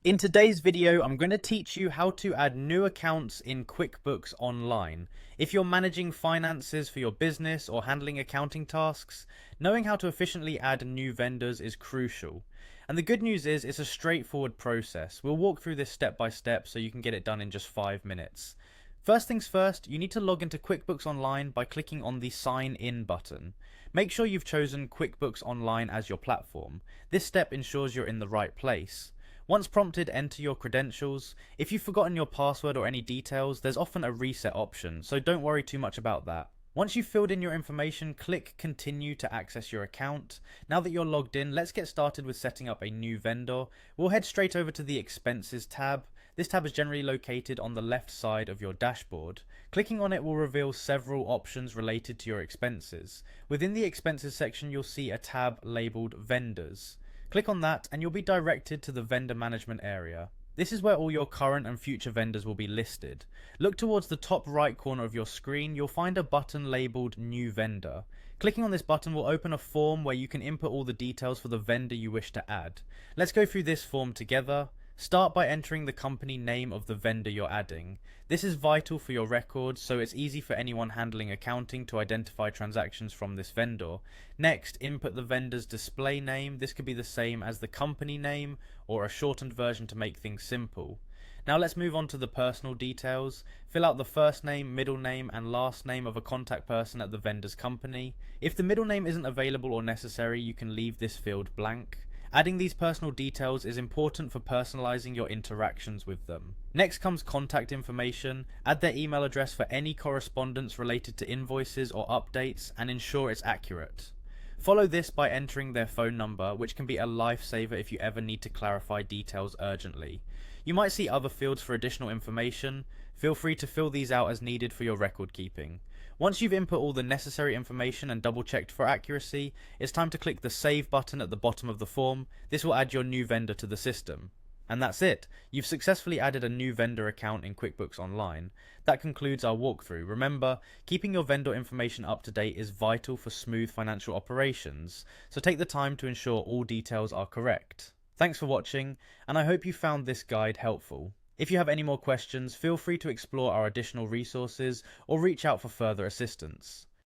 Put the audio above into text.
In today's video, I'm going to teach you how to add new accounts in QuickBooks Online. If you're managing finances for your business or handling accounting tasks, knowing how to efficiently add new vendors is crucial. And the good news is it's a straightforward process. We'll walk through this step by step so you can get it done in just 5 minutes. First things first, you need to log into QuickBooks Online by clicking on the Sign In button. Make sure you've chosen QuickBooks Online as your platform. This step ensures you're in the right place. Once prompted, enter your credentials. If you've forgotten your password or any details, there's often a reset option, so don't worry too much about that. Once you've filled in your information, click Continue to access your account. Now that you're logged in, let's get started with setting up a new vendor. We'll head straight over to the Expenses tab. This tab is generally located on the left side of your dashboard. Clicking on it will reveal several options related to your expenses. Within the Expenses section, you'll see a tab labeled Vendors. Click on that and you'll be directed to the vendor management area. This is where all your current and future vendors will be listed. Look towards the top right corner of your screen. You'll find a button labeled New Vendor. Clicking on this button will open a form where you can input all the details for the vendor you wish to add. Let's go through this form together. Start by entering the company name of the vendor you're adding. This is vital for your records, so it's easy for anyone handling accounting to identify transactions from this vendor. Next, input the vendor's display name. This could be the same as the company name or a shortened version to make things simple. Now let's move on to the personal details. Fill out the first name, middle name and last name of a contact person at the vendor's company. If the middle name isn't available or necessary, you can leave this field blank. Adding these personal details is important for personalizing your interactions with them. Next comes contact information. Add their email address for any correspondence related to invoices or updates and ensure it's accurate. Follow this by entering their phone number, which can be a lifesaver if you ever need to clarify details urgently. You might see other fields for additional information. Feel free to fill these out as needed for your record keeping. Once you've input all the necessary information and double checked for accuracy, it's time to click the Save button at the bottom of the form. This will add your new vendor to the system. And that's it. You've successfully added a new vendor account in QuickBooks Online. That concludes our walkthrough. Remember, keeping your vendor information up to date is vital for smooth financial operations, so take the time to ensure all details are correct. Thanks for watching, and I hope you found this guide helpful. If you have any more questions, feel free to explore our additional resources or reach out for further assistance.